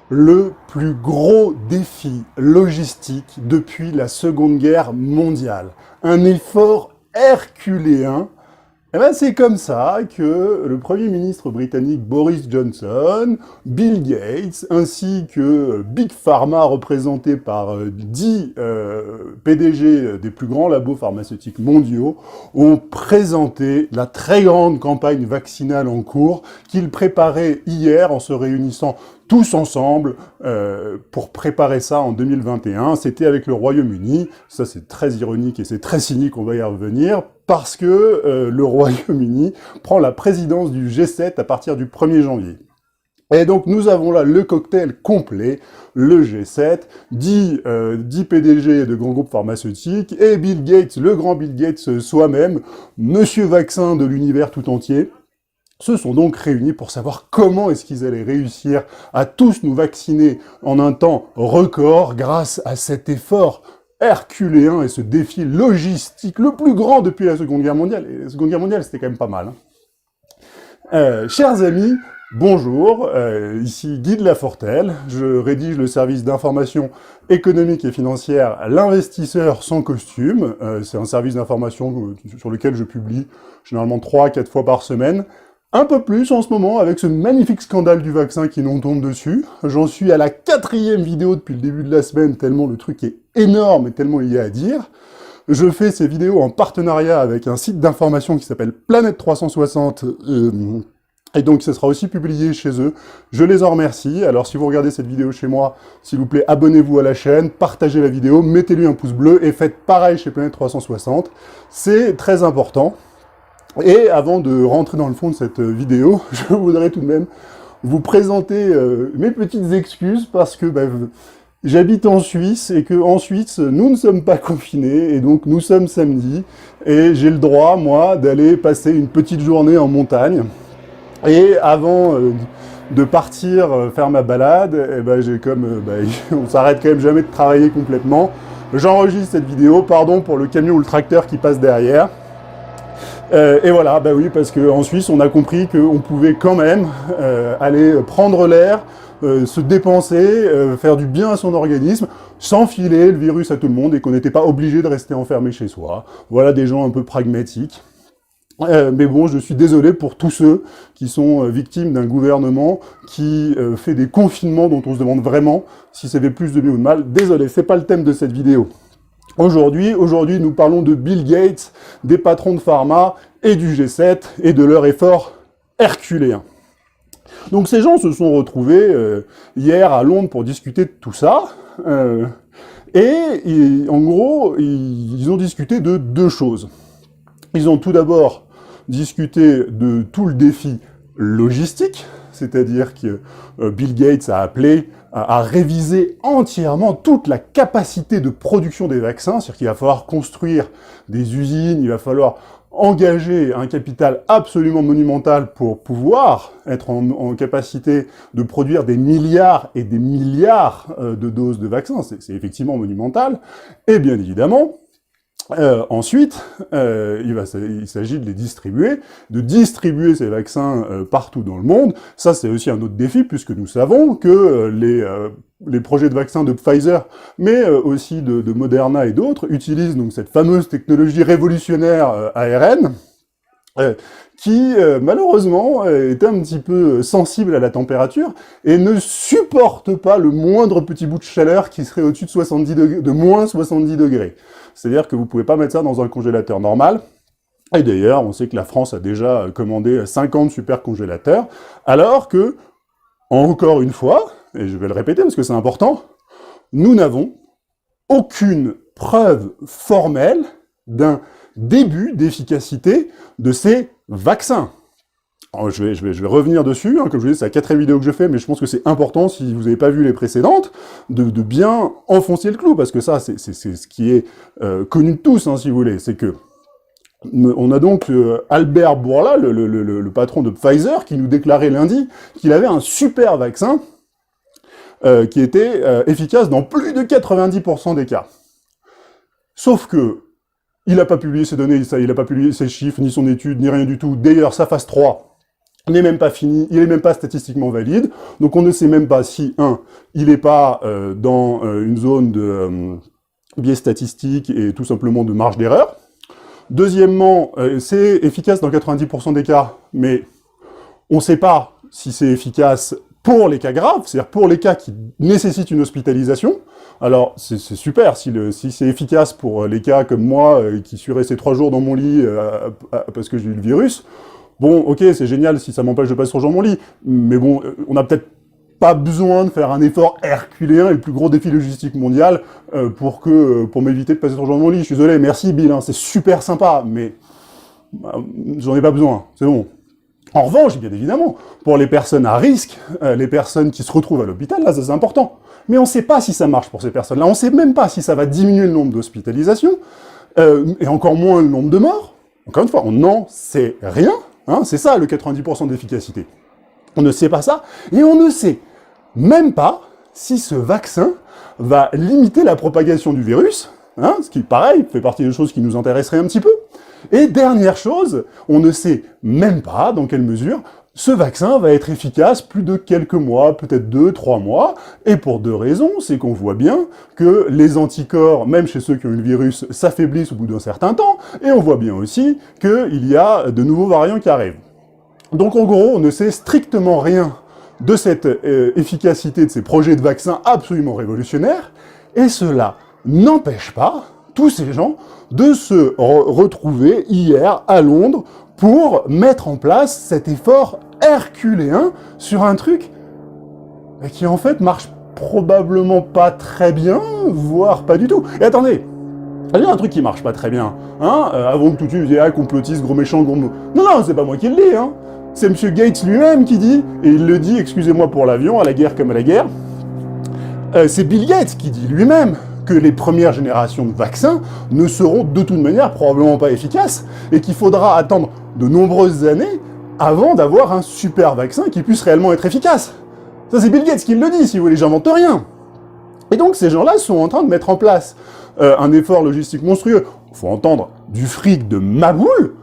le plus gros défi logistique depuis la Seconde Guerre mondiale. Un effort herculéen. Eh ben, c'est comme ça que le Premier ministre britannique Boris Johnson, Bill Gates, ainsi que Big Pharma, représenté par 10 PDG des plus grands labos pharmaceutiques mondiaux, ont présenté la très grande campagne vaccinale en cours qu'ils préparaient hier en se réunissant tous ensemble pour préparer ça en 2021. C'était avec le Royaume-Uni. Ça, c'est très ironique et c'est très cynique, on va y revenir, parce que le Royaume-Uni prend la présidence du G7 à partir du 1er janvier. Et donc, nous avons là le cocktail complet, le G7, 10 PDG de grands groupes pharmaceutiques, et Bill Gates, le grand Bill Gates soi-même, monsieur vaccin de l'univers tout entier, se sont donc réunis pour savoir comment est-ce qu'ils allaient réussir à tous nous vacciner en un temps record grâce à cet effort herculéen et ce défi logistique le plus grand depuis la Seconde Guerre mondiale. Et la Seconde Guerre mondiale, c'était quand même pas mal. Chers amis, bonjour, ici Guy de Lafortelle, je rédige le service d'information économique et financière L'investisseur sans costume. C'est un service d'information sur lequel je publie généralement 3 à 4 fois par semaine. Un peu plus en ce moment avec ce magnifique scandale du vaccin qui nous tombe dessus. J'en suis à la 4e vidéo depuis le début de la semaine, tellement le truc est énorme et tellement il y a à dire. Je fais ces vidéos en partenariat avec un site d'information qui s'appelle Planète 360, et donc ça sera aussi publié chez eux. Je les en remercie. Alors si vous regardez cette vidéo chez moi, s'il vous plaît, abonnez-vous à la chaîne, partagez la vidéo, mettez-lui un pouce bleu et faites pareil chez Planète 360. C'est très important. Et avant de rentrer dans le fond de cette vidéo, je voudrais tout de même vous présenter mes petites excuses parce que j'habite en Suisse et qu'en Suisse, nous ne sommes pas confinés et donc nous sommes samedi et j'ai le droit, moi, d'aller passer une petite journée en montagne. Et avant de partir faire ma balade, on s'arrête quand même jamais de travailler complètement. J'enregistre cette vidéo, pardon pour le camion ou le tracteur qui passe derrière. Et voilà, bah oui, parce qu'en Suisse, on a compris qu'on pouvait quand même aller prendre l'air, se dépenser, faire du bien à son organisme, sans filer le virus à tout le monde et qu'on n'était pas obligé de rester enfermé chez soi. Voilà des gens un peu pragmatiques. Mais bon, je suis désolé pour tous ceux qui sont victimes d'un gouvernement qui fait des confinements dont on se demande vraiment si ça fait plus de bien ou de mal. Désolé, c'est pas le thème de cette vidéo. Aujourd'hui, nous parlons de Bill Gates, des patrons de pharma et du G7 et de leur effort herculéen. Donc ces gens se sont retrouvés hier à Londres pour discuter de tout ça, en gros, ils ont discuté de 2 choses. Ils ont tout d'abord discuté de tout le défi logistique, c'est-à-dire que Bill Gates a appelé à réviser entièrement toute la capacité de production des vaccins, c'est-à-dire qu'il va falloir construire des usines, il va falloir engager un capital absolument monumental pour pouvoir être en capacité de produire des milliards et des milliards de doses de vaccins, c'est effectivement monumental, et bien évidemment, ensuite, il s'agit de les distribuer, de distribuer ces vaccins partout dans le monde. Ça, c'est aussi un autre défi, puisque nous savons que les projets de vaccins de Pfizer, mais aussi de Moderna et d'autres, utilisent donc cette fameuse technologie révolutionnaire ARN, qui malheureusement est un petit peu sensible à la température et ne supporte pas le moindre petit bout de chaleur qui serait au-dessus de moins 70 degrés. C'est-à-dire que vous pouvez pas mettre ça dans un congélateur normal. Et d'ailleurs, on sait que la France a déjà commandé 50 super congélateurs, alors que, encore une fois, et je vais le répéter parce que c'est important, nous n'avons aucune preuve formelle d'un début d'efficacité de ces vaccins. Alors, je vais revenir dessus, comme je vous dis, c'est la 4e vidéo que je fais, mais je pense que c'est important, si vous n'avez pas vu les précédentes, de bien enfoncer le clou, parce que ça, c'est ce qui est connu de tous, si vous voulez, c'est que on a donc Albert Bourla, le patron de Pfizer, qui nous déclarait lundi qu'il avait un super vaccin qui était efficace dans plus de 90% des cas. Sauf que il n'a pas publié ses données, il n'a pas publié ses chiffres, ni son étude, ni rien du tout. D'ailleurs, sa phase 3, n'est même pas fini, il est même pas statistiquement valide, donc on ne sait même pas si, il n'est pas dans une zone de biais statistique et tout simplement de marge d'erreur. Deuxièmement, c'est efficace dans 90% des cas, mais on ne sait pas si c'est efficace pour les cas graves, c'est-à-dire pour les cas qui nécessitent une hospitalisation. Alors, c'est super, si c'est efficace pour les cas comme moi, qui suis resté 3 jours dans mon lit parce que j'ai eu le virus, bon, ok, c'est génial si ça m'empêche de passer 3 jours dans mon lit, mais bon, on n'a peut-être pas besoin de faire un effort herculéen et le plus gros défi logistique mondial pour m'éviter de passer 3 jours dans mon lit. Je suis désolé, merci Bill, hein, c'est super sympa, mais j'en ai pas besoin, c'est bon. En revanche, bien évidemment, pour les personnes à risque, les personnes qui se retrouvent à l'hôpital, là, ça c'est important. Mais on ne sait pas si ça marche pour ces personnes-là, on ne sait même pas si ça va diminuer le nombre d'hospitalisations, et encore moins le nombre de morts. Encore une fois, on n'en sait rien, hein, c'est ça le 90% d'efficacité. On ne sait pas ça, et on ne sait même pas si ce vaccin va limiter la propagation du virus, hein, ce qui, pareil, fait partie des choses qui nous intéresseraient un petit peu. Et dernière chose, on ne sait même pas dans quelle mesure ce vaccin va être efficace plus de quelques mois, peut-être 2-3 mois, et pour 2 raisons, c'est qu'on voit bien que les anticorps, même chez ceux qui ont eu le virus, s'affaiblissent au bout d'un certain temps, et on voit bien aussi qu'il y a de nouveaux variants qui arrivent. Donc en gros, on ne sait strictement rien de cette efficacité de ces projets de vaccins absolument révolutionnaires, et cela n'empêche pas tous ces gens de se retrouver hier à Londres pour mettre en place cet effort herculéen sur un truc qui en fait marche probablement pas très bien, voire pas du tout. Et attendez, il y a un truc qui marche pas très bien, hein, avant que tout de suite vous disiez, complotiste, gros méchant, gros... Non, c'est pas moi qui le dis, hein. C'est M. Gates lui-même qui dit, et il le dit, excusez-moi pour l'avion, à la guerre comme à la guerre, c'est Bill Gates qui dit lui-même que les premières générations de vaccins ne seront de toute manière probablement pas efficaces, et qu'il faudra attendre de nombreuses années avant d'avoir un super vaccin qui puisse réellement être efficace. Ça c'est Bill Gates qui le dit, si vous voulez, j'invente rien. Et donc ces gens-là sont en train de mettre en place un effort logistique monstrueux. Il faut entendre du fric de maboule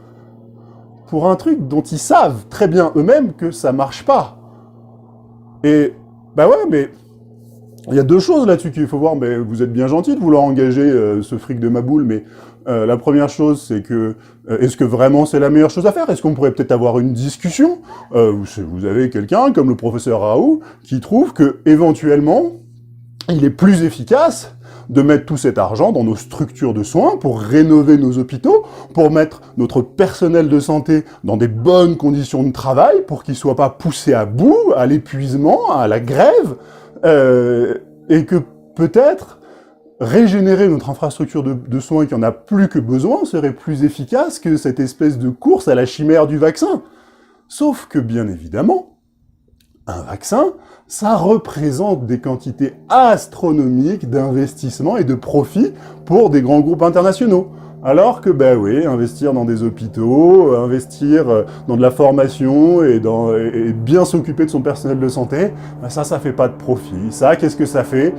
pour un truc dont ils savent très bien eux-mêmes que ça marche pas. Et, bah ouais, mais il y a 2 choses là-dessus qu'il faut voir. Mais vous êtes bien gentil de vouloir engager ce fric de maboule, mais la première chose, c'est que est-ce que vraiment c'est la meilleure chose à faire? Est-ce qu'on pourrait peut-être avoir une discussion? Vous avez quelqu'un comme le professeur Raoult qui trouve que éventuellement il est plus efficace de mettre tout cet argent dans nos structures de soins pour rénover nos hôpitaux, pour mettre notre personnel de santé dans des bonnes conditions de travail, pour qu'il ne soit pas poussé à bout, à l'épuisement, à la grève, et que peut-être régénérer notre infrastructure de soins qui en a plus que besoin serait plus efficace que cette espèce de course à la chimère du vaccin. Sauf que, bien évidemment, un vaccin, ça représente des quantités astronomiques d'investissement et de profit pour des grands groupes internationaux. Alors que, ben oui, investir dans des hôpitaux, investir dans de la formation et bien s'occuper de son personnel de santé, ben ça fait pas de profit. Ça, qu'est-ce que ça fait?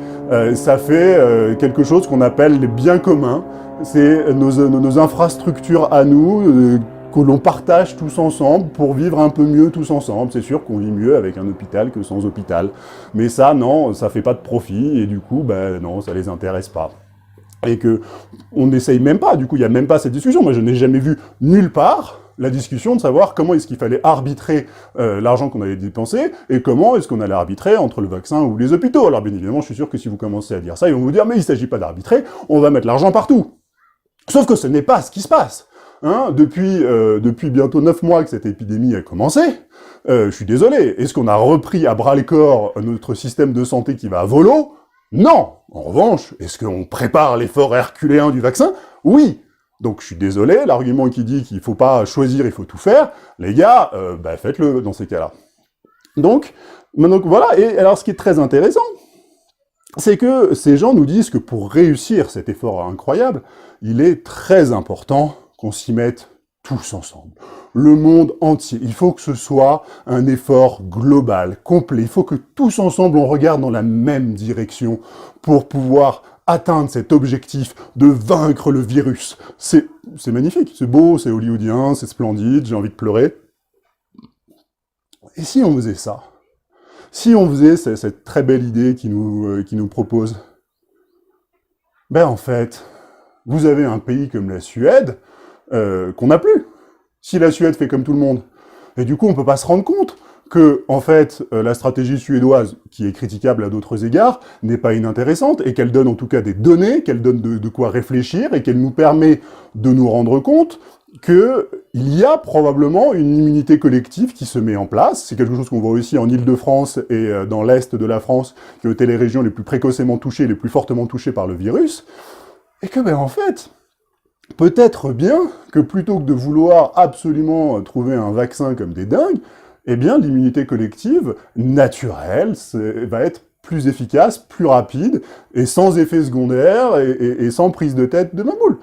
Ça fait quelque chose qu'on appelle les biens communs. C'est nos infrastructures à nous, que l'on partage tous ensemble pour vivre un peu mieux tous ensemble. C'est sûr qu'on vit mieux avec un hôpital que sans hôpital. Mais ça, non, ça fait pas de profit, et du coup, ben non, ça les intéresse pas. Et que on n'essaye même pas, du coup, il n'y a même pas cette discussion. Moi, je n'ai jamais vu nulle part la discussion de savoir comment est-ce qu'il fallait arbitrer l'argent qu'on avait dépensé, et comment est-ce qu'on allait arbitrer entre le vaccin ou les hôpitaux. Alors, bien évidemment, je suis sûr que si vous commencez à dire ça, ils vont vous dire, mais il ne s'agit pas d'arbitrer, on va mettre l'argent partout. Sauf que ce n'est pas ce qui se passe. Hein, depuis bientôt 9 mois que cette épidémie a commencé, je suis désolé, est-ce qu'on a repris à bras-le-corps notre système de santé qui va à volo? Non. En revanche, est-ce qu'on prépare l'effort herculéen du vaccin? Oui. Donc je suis désolé, l'argument qui dit qu'il faut pas choisir, il faut tout faire, les gars, faites-le dans ces cas-là. Donc voilà, et alors ce qui est très intéressant, c'est que ces gens nous disent que pour réussir cet effort incroyable, il est très important qu'on s'y mette tous ensemble. Le monde entier. Il faut que ce soit un effort global, complet. Il faut que tous ensemble, on regarde dans la même direction pour pouvoir atteindre cet objectif de vaincre le virus. C'est magnifique, c'est beau, c'est hollywoodien, c'est splendide, j'ai envie de pleurer. Et si on faisait ça? Si on faisait cette très belle idée qui nous propose? Ben en fait, vous avez un pays comme la Suède, qu'on n'a plus. Si la Suède fait comme tout le monde. Et du coup, on peut pas se rendre compte que, en fait, la stratégie suédoise, qui est critiquable à d'autres égards, n'est pas inintéressante, et qu'elle donne en tout cas des données, qu'elle donne de quoi réfléchir, et qu'elle nous permet de nous rendre compte qu'il y a probablement une immunité collective qui se met en place. C'est quelque chose qu'on voit aussi en Île-de-France et dans l'Est de la France, qui ont été les régions les plus précocement touchées, les plus fortement touchées par le virus, et que, ben en fait, peut-être bien que plutôt que de vouloir absolument trouver un vaccin comme des dingues, eh bien l'immunité collective naturelle va être plus efficace, plus rapide, et sans effet secondaire, et sans prise de tête de ma boule.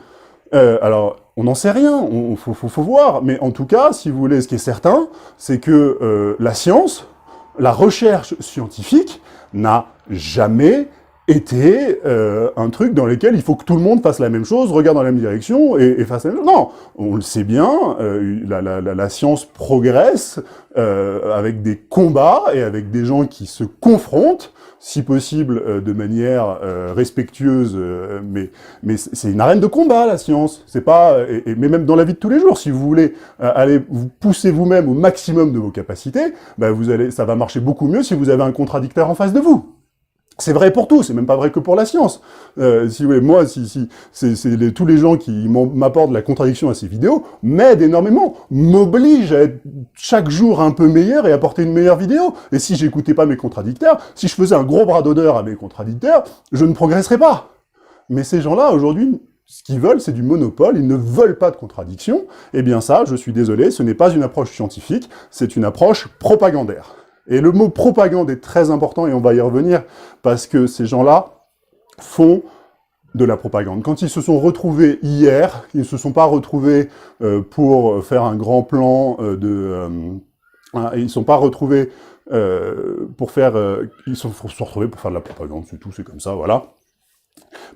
Alors, on n'en sait rien, faut voir, mais en tout cas, si vous voulez, ce qui est certain, c'est que la science, la recherche scientifique, n'a jamais été un truc dans lequel il faut que tout le monde fasse la même chose, regarde dans la même direction et fasse la même chose. Non, on le sait bien, la science progresse avec des combats et avec des gens qui se confrontent, si possible de manière respectueuse, mais c'est une arène de combat, la science. C'est pas, mais même dans la vie de tous les jours, si vous voulez aller vous pousser vous-même au maximum de vos capacités, bah ça va marcher beaucoup mieux si vous avez un contradicteur en face de vous. C'est vrai pour tout, c'est même pas vrai que pour la science. Si vous voulez, moi, tous les gens qui m'apportent la contradiction à ces vidéos m'aident énormément, m'obligent à être chaque jour un peu meilleur et apporter une meilleure vidéo. Et si j'écoutais pas mes contradicteurs, si je faisais un gros bras d'honneur à mes contradicteurs, je ne progresserais pas. Mais ces gens-là, aujourd'hui, ce qu'ils veulent, c'est du monopole, ils ne veulent pas de contradiction. Eh bien ça, je suis désolé, ce n'est pas une approche scientifique, c'est une approche propagandaire. Et le mot propagande est très important, et on va y revenir, parce que ces gens-là font de la propagande. Quand ils se sont retrouvés hier, ils ne se sont pas retrouvés pour faire un grand plan ils ne sont pas retrouvés pour faire... ils se sont retrouvés pour faire de la propagande, c'est tout, c'est comme ça, voilà.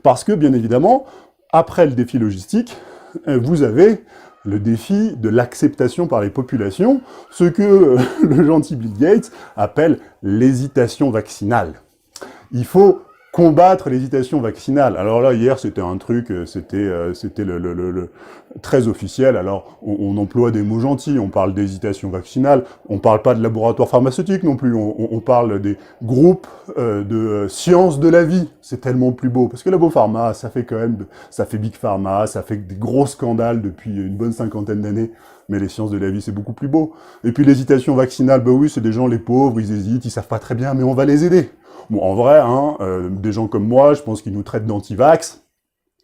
Parce que, bien évidemment, après le défi logistique, vous avez le défi de l'acceptation par les populations, ce que le gentil Bill Gates appelle l'hésitation vaccinale. Il faut combattre l'hésitation vaccinale. Alors là, hier, c'était un truc, c'était le très officiel. Alors, on emploie des mots gentils, on parle d'hésitation vaccinale, on parle pas de laboratoire pharmaceutique non plus, on parle des groupes de sciences de la vie. C'est tellement plus beau, parce que Labo Pharma, ça fait quand même, ça fait Big Pharma, ça fait des gros scandales depuis une bonne 50aine d'années, mais les sciences de la vie, c'est beaucoup plus beau. Et puis l'hésitation vaccinale, bah oui, c'est des gens, les pauvres, ils hésitent, ils savent pas très bien, mais on va les aider. Bon, en vrai, des gens comme moi, je pense qu'ils nous traitent d'anti-vax,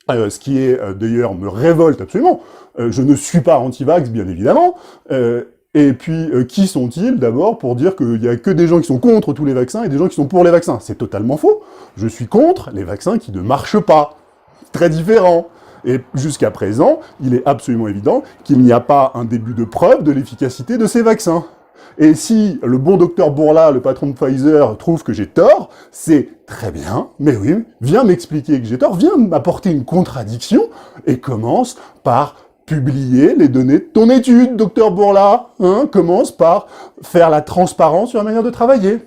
ce qui est, d'ailleurs, me révolte absolument. Je ne suis pas anti-vax, bien évidemment. Et puis, qui sont-ils, d'abord, pour dire qu'il y a que des gens qui sont contre tous les vaccins et des gens qui sont pour les vaccins? C'est totalement faux. Je suis contre les vaccins qui ne marchent pas. Très différent. Et jusqu'à présent, il est absolument évident qu'il n'y a pas un début de preuve de l'efficacité de ces vaccins. Et si le bon docteur Bourla, le patron de Pfizer, trouve que j'ai tort, c'est très bien, mais oui, viens m'expliquer que j'ai tort, viens m'apporter une contradiction, et commence par publier les données de ton étude, docteur Bourla, commence par faire la transparence sur la manière de travailler.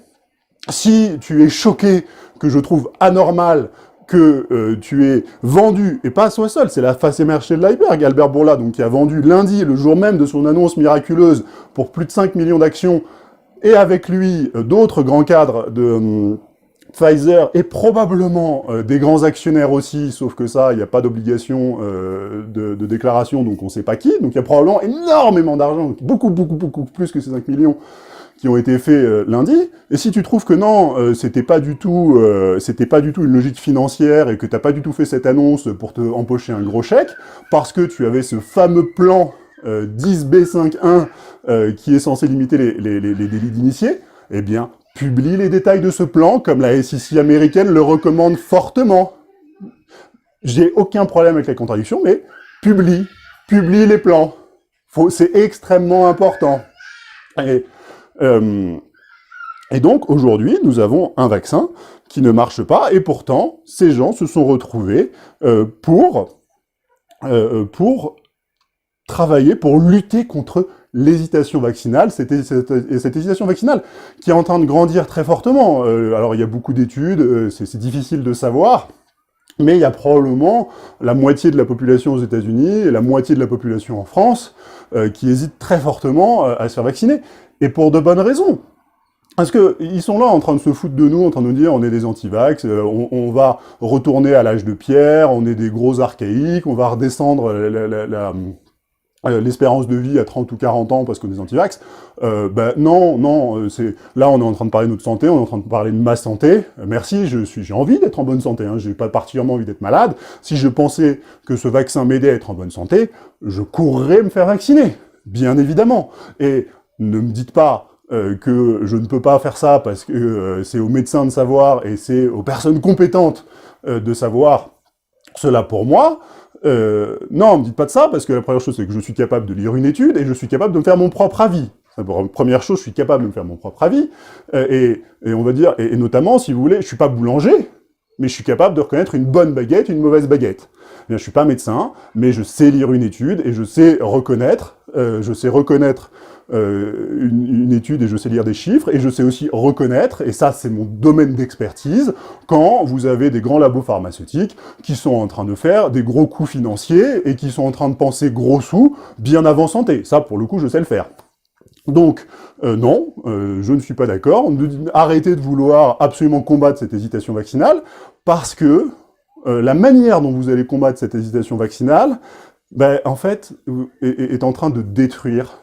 Si tu es choqué que je trouve anormal que tu es vendu, et pas toi seul, c'est la face émergée de l'iceberg, Albert Bourla, donc qui a vendu lundi, le jour même de son annonce miraculeuse, pour plus de 5 millions d'actions, et avec lui, d'autres grands cadres de Pfizer, et probablement des grands actionnaires aussi, sauf que ça, il n'y a pas d'obligation de déclaration, donc on ne sait pas qui, donc il y a probablement énormément d'argent, beaucoup plus que ces 5 millions, qui ont été faits lundi, et si tu trouves que non, c'était pas du tout une logique financière, et que t'as pas du tout fait cette annonce pour te empocher un gros chèque, parce que tu avais ce fameux plan 10B51 qui est censé limiter les délits d'initiés, eh bien, publie les détails de ce plan, comme la SEC américaine le recommande fortement. J'ai aucun problème avec la contradiction, mais publie les plans. C'est extrêmement important. Et donc, aujourd'hui, nous avons un vaccin qui ne marche pas, et pourtant, ces gens se sont retrouvés pour travailler, pour lutter contre l'hésitation vaccinale, cette hésitation vaccinale qui est en train de grandir très fortement. Alors il y a beaucoup d'études, c'est difficile de savoir, mais il y a probablement la moitié de la population aux États-Unis et la moitié de la population en France qui hésitent très fortement à se faire vacciner, et pour de bonnes raisons. Parce qu'ils sont là en train de se foutre de nous, en train de nous dire on est des anti-vax, on va retourner à l'âge de pierre, on est des gros archaïques, on va redescendre l'espérance de vie à 30 ou 40 ans parce qu'on est anti-vax. Non, là on est en train de parler de notre santé, on est en train de parler de ma santé. Merci, j'ai envie d'être en bonne santé, hein, j'ai pas particulièrement envie d'être malade. Si je pensais que ce vaccin m'aidait à être en bonne santé, je courrais me faire vacciner, bien évidemment. Et ne me dites pas que je ne peux pas faire ça parce que c'est aux médecins de savoir et c'est aux personnes compétentes de savoir cela pour moi. Non, me dites pas de ça, parce que la première chose, c'est que je suis capable de lire une étude et je suis capable de me faire mon propre avis. Première chose, je suis capable de me faire mon propre avis, et on va dire, et notamment, si vous voulez, je suis pas boulanger, mais je suis capable de reconnaître une bonne baguette, une mauvaise baguette. Je suis pas médecin, mais je sais lire une étude et je sais reconnaître une étude et je sais lire des chiffres, et je sais aussi reconnaître, et ça c'est mon domaine d'expertise, quand vous avez des grands labos pharmaceutiques qui sont en train de faire des gros coûts financiers et qui sont en train de penser gros sous bien avant santé. Ça, pour le coup, je sais le faire. Donc, non, je ne suis pas d'accord. Arrêtez de vouloir absolument combattre cette hésitation vaccinale, parce que la manière dont vous allez combattre cette hésitation vaccinale, en fait, est en train de détruire,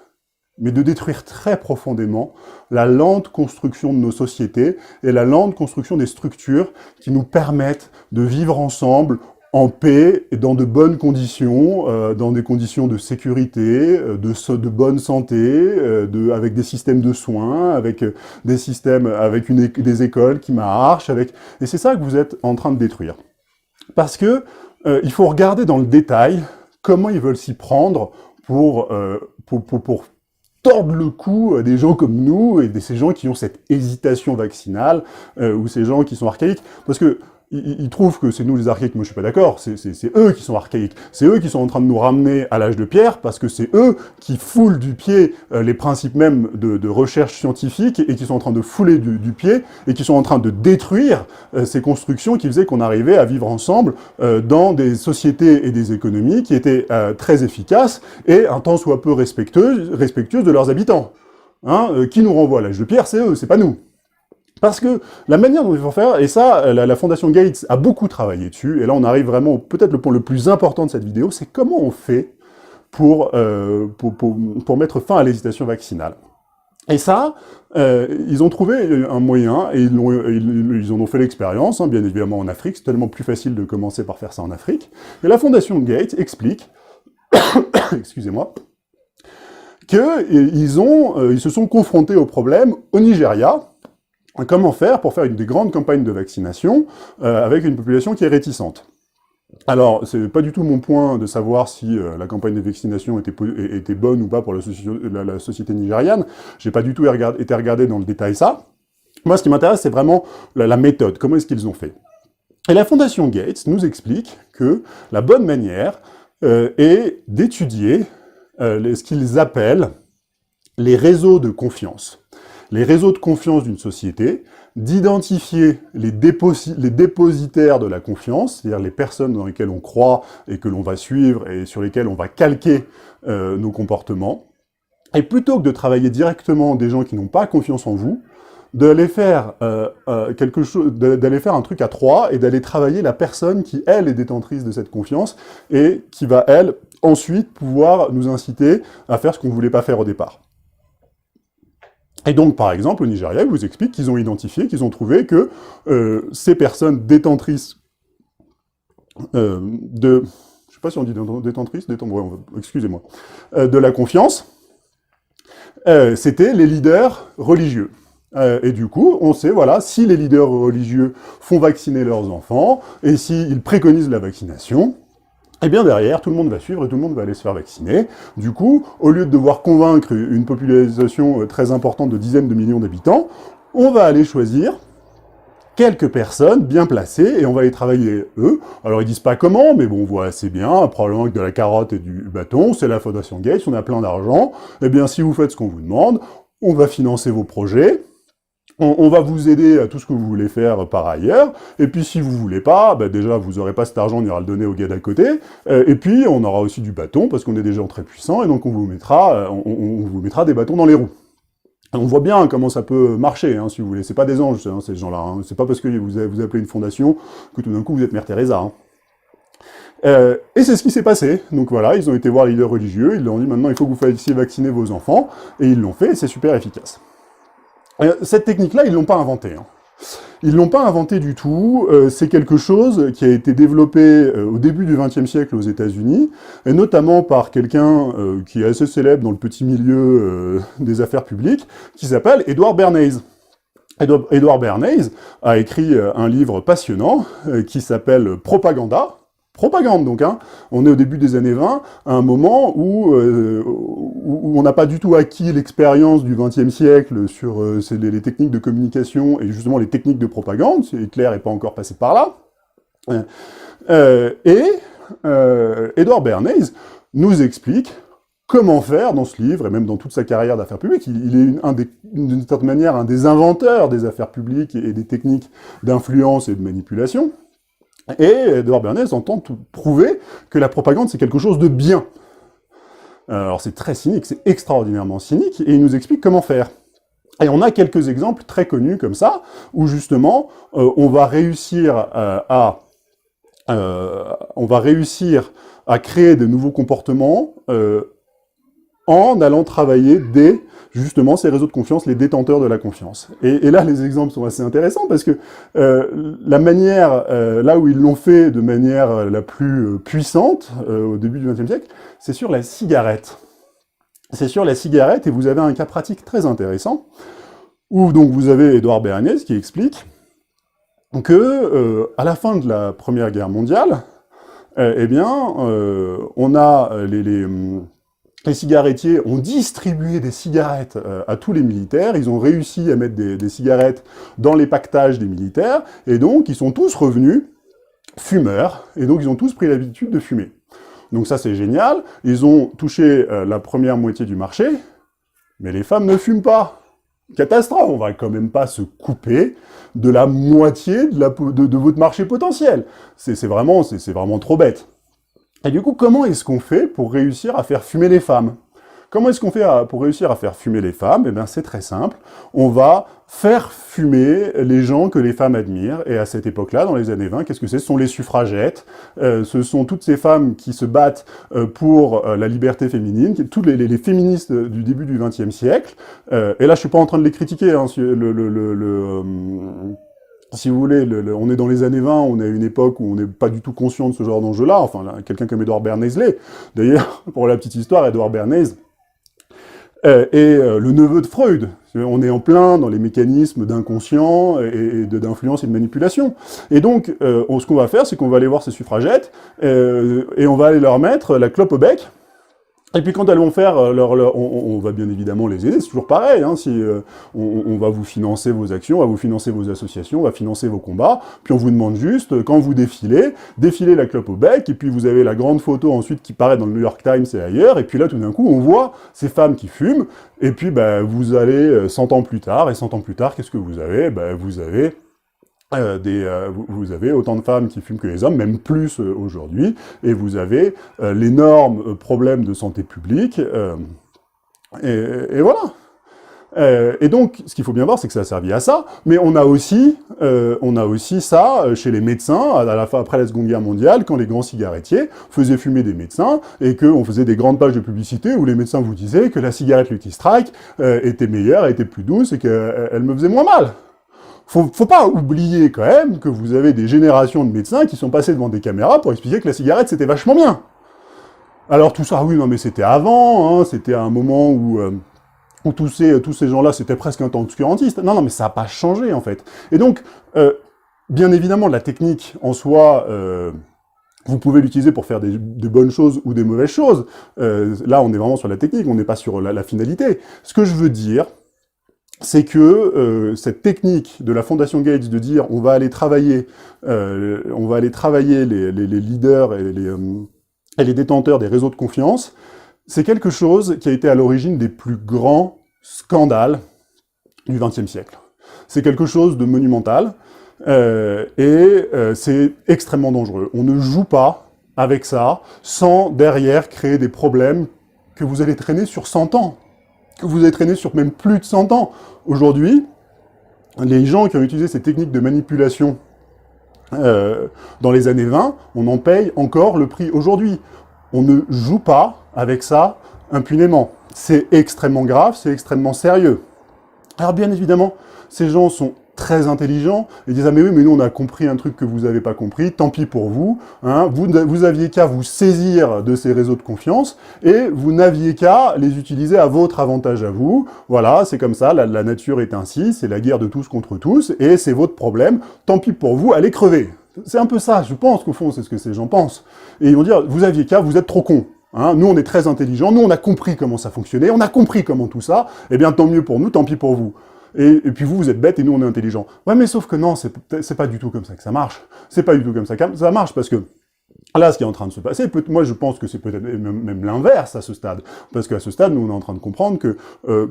mais de détruire très profondément la lente construction de nos sociétés et la lente construction des structures qui nous permettent de vivre ensemble en paix et dans de bonnes conditions, dans des conditions de sécurité, de bonne santé, avec des systèmes de soins, avec des systèmes, avec des écoles qui marchent, et c'est ça que vous êtes en train de détruire. Parce que il faut regarder dans le détail comment ils veulent s'y prendre pour tordre le cou à des gens comme nous et ces gens qui ont cette hésitation vaccinale ou ces gens qui sont archaïques, parce que ils trouvent que c'est nous les archaïques. Moi je suis pas d'accord, c'est eux qui sont archaïques, c'est eux qui sont en train de nous ramener à l'âge de pierre, parce que c'est eux qui foulent du pied les principes même de recherche scientifique, et qui sont en train de fouler du pied, et qui sont en train de détruire ces constructions qui faisaient qu'on arrivait à vivre ensemble dans des sociétés et des économies qui étaient très efficaces et un tant soit peu respectueuses de leurs habitants. Qui nous renvoie à l'âge de pierre, c'est eux, c'est pas nous. Parce que la manière dont il faut faire, et ça, la Fondation Gates a beaucoup travaillé dessus, et là on arrive vraiment peut-être le point le plus important de cette vidéo, c'est comment on fait pour mettre fin à l'hésitation vaccinale. Et ça, ils ont trouvé un moyen, et ils en ont fait l'expérience, bien évidemment en Afrique, c'est tellement plus facile de commencer par faire ça en Afrique, et la Fondation Gates explique, excusez-moi, qu'ils se sont confrontés au problème au Nigeria. Comment faire pour faire des grandes campagnes de vaccination avec une population qui est réticente. Alors, c'est pas du tout mon point de savoir si la campagne de vaccination était bonne ou pas pour la société nigériane. J'ai pas du tout été regarder dans le détail ça. Moi, ce qui m'intéresse, c'est vraiment la méthode. Comment est-ce qu'ils ont fait? Et la Fondation Gates nous explique que la bonne manière est d'étudier ce qu'ils appellent les réseaux de confiance. Les réseaux de confiance d'une société, d'identifier les dépositaires de la confiance, c'est-à-dire les personnes dans lesquelles on croit et que l'on va suivre et sur lesquelles on va calquer nos comportements, et plutôt que de travailler directement des gens qui n'ont pas confiance en vous, d'aller faire d'aller faire un truc à trois et d'aller travailler la personne qui, elle, est détentrice de cette confiance et qui va, elle, ensuite pouvoir nous inciter à faire ce qu'on ne voulait pas faire au départ. Et donc, par exemple, au Nigeria, ils vous expliquent qu'ils ont identifié, qu'ils ont trouvé que ces personnes détentrices de... Je sais pas si on dit détentrices, excusez-moi, de la confiance, c'était les leaders religieux. Et du coup, on sait, voilà, si les leaders religieux font vacciner leurs enfants, et s'ils préconisent la vaccination, et bien derrière, tout le monde va suivre et tout le monde va aller se faire vacciner. Du coup, au lieu de devoir convaincre une population très importante de dizaines de millions d'habitants, on va aller choisir quelques personnes bien placées, et on va les travailler eux. Alors ils disent pas comment, mais bon, on voit assez bien, probablement avec de la carotte et du bâton, c'est la Fondation Gates, on a plein d'argent, eh bien si vous faites ce qu'on vous demande, on va financer vos projets, on va vous aider à tout ce que vous voulez faire par ailleurs, et puis si vous voulez pas, bah déjà vous aurez pas cet argent, on ira le donner au gars d'à côté, et puis on aura aussi du bâton, parce qu'on est des gens très puissants, et donc on vous mettra des bâtons dans les roues. On voit bien comment ça peut marcher, hein, si vous voulez, c'est pas des anges, hein, ces gens-là, hein. C'est pas parce que vous appelez une fondation que tout d'un coup vous êtes Mère Teresa, hein. Et c'est ce qui s'est passé. Donc voilà, ils ont été voir les leaders religieux, ils leur ont dit maintenant il faut que vous fassiez vacciner vos enfants, et ils l'ont fait, et c'est super efficace. Cette technique-là, ils l'ont pas inventée, hein. Ils l'ont pas inventée du tout, c'est quelque chose qui a été développé au début du XXe siècle aux États-Unis, et notamment par quelqu'un qui est assez célèbre dans le petit milieu des affaires publiques, qui s'appelle Edward Bernays. Edward Bernays a écrit un livre passionnant qui s'appelle Propaganda. Propagande donc, hein. On est au début des années 20, à un moment où on n'a pas du tout acquis l'expérience du XXe siècle sur les techniques de communication et justement les techniques de propagande, Hitler n'est pas encore passé par là. Edward Bernays nous explique comment faire dans ce livre, et même dans toute sa carrière d'affaires publiques. Il est d'une certaine manière un des inventeurs des affaires publiques et des techniques d'influence et de manipulation. Et Edward Bernays entend prouver que la propagande, c'est quelque chose de bien. Alors c'est très cynique, c'est extraordinairement cynique, et il nous explique comment faire. Et on a quelques exemples très connus comme ça, où justement, on va réussir à créer de nouveaux comportements en allant travailler justement ces réseaux de confiance, les détenteurs de la confiance. Et là, les exemples sont assez intéressants, parce que la manière, là où ils l'ont fait de manière la plus puissante, au début du XXe siècle, c'est sur la cigarette. C'est sur la cigarette, et vous avez un cas pratique très intéressant, où donc vous avez Edward Bernays qui explique que, à la fin de la Première Guerre mondiale, on a les cigarettiers ont distribué des cigarettes à tous les militaires, ils ont réussi à mettre des cigarettes dans les pactages des militaires, et donc ils sont tous revenus fumeurs, et donc ils ont tous pris l'habitude de fumer. Donc ça c'est génial, ils ont touché la première moitié du marché, mais les femmes ne fument pas. Catastrophe, on va quand même pas se couper de la moitié de votre marché potentiel. C'est vraiment trop bête. Et du coup, comment est-ce qu'on fait pour réussir à faire fumer les femmes? Comment est-ce qu'on fait pour réussir à faire fumer les femmes? Eh bien, c'est très simple. On va faire fumer les gens que les femmes admirent. Et à cette époque-là, dans les années 20, qu'est-ce que c'est? Ce sont les suffragettes. Ce sont toutes ces femmes qui se battent pour la liberté féminine, toutes les féministes du début du XXe siècle. Et là, je suis pas en train de les critiquer, hein, si vous voulez, on est dans les années 20, on est à une époque où on n'est pas du tout conscient de ce genre d'enjeu-là, enfin, quelqu'un comme Edward Bernays l'est. D'ailleurs, pour la petite histoire, Edward Bernays est le neveu de Freud. On est en plein dans les mécanismes d'inconscient et d'influence et de manipulation. Et donc, ce qu'on va faire, c'est qu'on va aller voir ces suffragettes, et on va aller leur mettre la clope au bec. Et puis quand elles vont faire on va bien évidemment les aider, c'est toujours pareil, hein, si on va vous financer vos actions, on va vous financer vos associations, on va financer vos combats, puis on vous demande juste, quand vous défilez la clope au bec, et puis vous avez la grande photo ensuite qui paraît dans le New York Times et ailleurs, et puis là tout d'un coup on voit ces femmes qui fument, et puis bah, vous allez 100 ans plus tard, et 100 ans plus tard, qu'est-ce que vous avez? Bah, vous avez vous avez autant de femmes qui fument que les hommes, même plus aujourd'hui, et vous avez l'énorme problème de santé publique, et voilà. Et donc, ce qu'il faut bien voir, c'est que ça a servi à ça, mais on a aussi ça chez les médecins, à la fin, après la Seconde Guerre mondiale, quand les grands cigarettiers faisaient fumer des médecins, et qu'on faisait des grandes pages de publicité où les médecins vous disaient que la cigarette Lucky Strike était meilleure, était plus douce, et qu'elle me faisait moins mal. Faut pas oublier quand même que vous avez des générations de médecins qui sont passés devant des caméras pour expliquer que la cigarette c'était vachement bien. Alors tout ça, oui, non mais c'était avant, hein, c'était à un moment où tous ces gens-là c'était presque un temps obscurantiste. Non, mais ça n'a pas changé en fait. Et donc, bien évidemment, la technique en soi, vous pouvez l'utiliser pour faire de bonnes choses ou des mauvaises choses. Là, on est vraiment sur la technique, on n'est pas sur la finalité. Ce que je veux dire, c'est que cette technique de la Fondation Gates de dire on va aller travailler les leaders et les détenteurs des réseaux de confiance, c'est quelque chose qui a été à l'origine des plus grands scandales du XXe siècle. C'est quelque chose de monumental c'est extrêmement dangereux. On ne joue pas avec ça sans derrière créer des problèmes que vous allez traîner sur 100 ans. Que vous allez traîner sur même plus de 100 ans. Aujourd'hui, les gens qui ont utilisé ces techniques de manipulation dans les années 20, on en paye encore le prix aujourd'hui. On ne joue pas avec ça impunément. C'est extrêmement grave, c'est extrêmement sérieux. Alors bien évidemment, ces gens sont très intelligents, et disent « Ah mais oui, mais nous on a compris un truc que vous n'avez pas compris, tant pis pour vous, hein, vous aviez qu'à vous saisir de ces réseaux de confiance, et vous n'aviez qu'à les utiliser à votre avantage à vous, voilà, c'est comme ça, la nature est ainsi, c'est la guerre de tous contre tous, et c'est votre problème, tant pis pour vous, allez crever ». C'est un peu ça, je pense qu'au fond c'est ce que ces gens pensent. Et ils vont dire « Vous aviez qu'à, vous êtes trop cons ». Hein, nous, on est très intelligents, nous, on a compris comment ça fonctionnait, on a compris comment tout ça, eh bien, tant mieux pour nous, tant pis pour vous. Et puis vous, vous êtes bêtes et nous, on est intelligents. Ouais, mais sauf que non, c'est pas du tout comme ça que ça marche. C'est pas du tout comme ça que ça marche, parce que là, ce qui est en train de se passer, moi, je pense que c'est peut-être même l'inverse à ce stade. Parce qu'à ce stade, nous, on est en train de comprendre que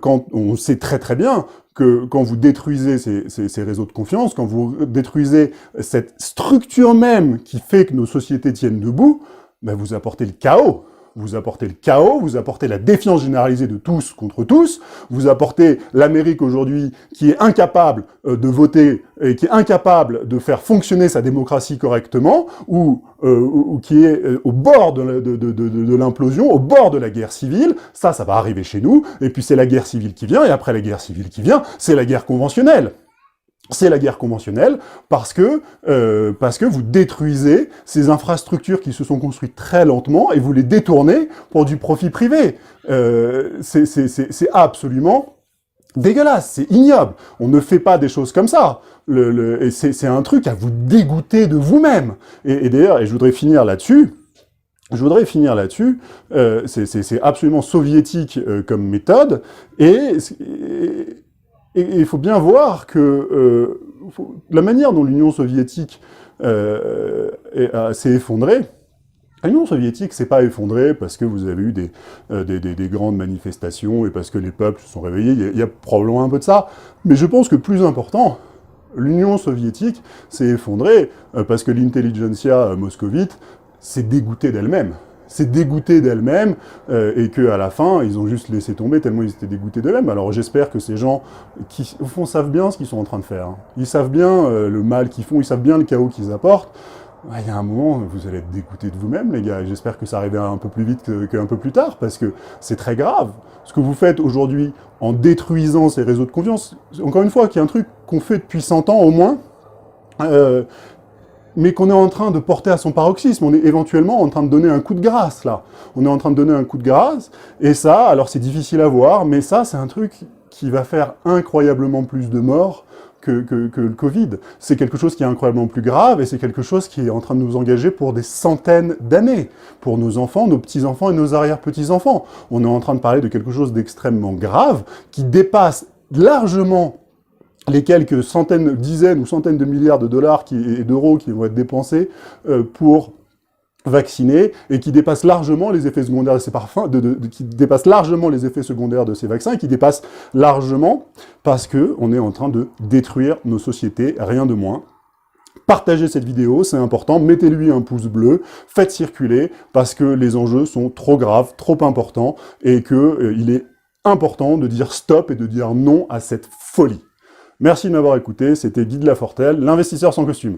quand on sait très très bien que quand vous détruisez ces réseaux de confiance, quand vous détruisez cette structure même qui fait que nos sociétés tiennent debout, ben vous apportez le chaos. Vous apportez le chaos, vous apportez la défiance généralisée de tous contre tous, vous apportez l'Amérique aujourd'hui qui est incapable de voter et qui est incapable de faire fonctionner sa démocratie correctement, ou qui est au bord de l'implosion, au bord de la guerre civile. Ça va arriver chez nous, et puis c'est la guerre civile qui vient, et après la guerre civile qui vient, c'est la guerre conventionnelle. C'est la guerre conventionnelle parce que vous détruisez ces infrastructures qui se sont construites très lentement et vous les détournez pour du profit privé. C'est absolument dégueulasse, c'est ignoble. On ne fait pas des choses comme ça. Et c'est un truc à vous dégoûter de vous-même. Et d'ailleurs, je voudrais finir là-dessus, c'est absolument soviétique comme méthode, et il faut bien voir que la manière dont l'Union soviétique s'est effondrée, l'Union soviétique s'est pas effondrée parce que vous avez eu des grandes manifestations et parce que les peuples se sont réveillés, il y a probablement un peu de ça, mais je pense que plus important, l'Union soviétique s'est effondrée parce que l'intelligentsia moscovite s'est dégoûtée d'elle-même. C'est dégoûté d'elle-même, et qu'à la fin, ils ont juste laissé tomber tellement ils étaient dégoûtés d'eux-mêmes. Alors j'espère que ces gens, qui au fond savent bien ce qu'ils sont en train de faire, hein. Ils savent bien le mal qu'ils font, ils savent bien le chaos qu'ils apportent. Il y a un moment, vous allez être dégoûtés de vous-même, les gars, et j'espère que ça arrivera un peu plus vite qu'un peu plus tard, parce que c'est très grave. Ce que vous faites aujourd'hui, en détruisant ces réseaux de confiance, encore une fois, qui est un truc qu'on fait depuis 100 ans au moins, mais qu'on est en train de porter à son paroxysme. On est éventuellement en train de donner un coup de grâce, là. On est en train de donner un coup de grâce, et ça, alors c'est difficile à voir, mais ça, c'est un truc qui va faire incroyablement plus de morts que le Covid. C'est quelque chose qui est incroyablement plus grave, et c'est quelque chose qui est en train de nous engager pour des centaines d'années, pour nos enfants, nos petits-enfants et nos arrière-petits-enfants. On est en train de parler de quelque chose d'extrêmement grave, qui dépasse largement les quelques centaines, dizaines ou centaines de milliards de dollars et d'euros qui vont être dépensés pour vacciner, et qui dépassent largement les effets secondaires de ces parfums, qui dépassent largement les effets secondaires de ces vaccins, et qui dépassent largement parce que on est en train de détruire nos sociétés, rien de moins. Partagez cette vidéo, c'est important, mettez-lui un pouce bleu, faites circuler, parce que les enjeux sont trop graves, trop importants, et que il est important de dire stop et de dire non à cette folie. Merci de m'avoir écouté, c'était Guy de Lafortelle, l'investisseur sans costume.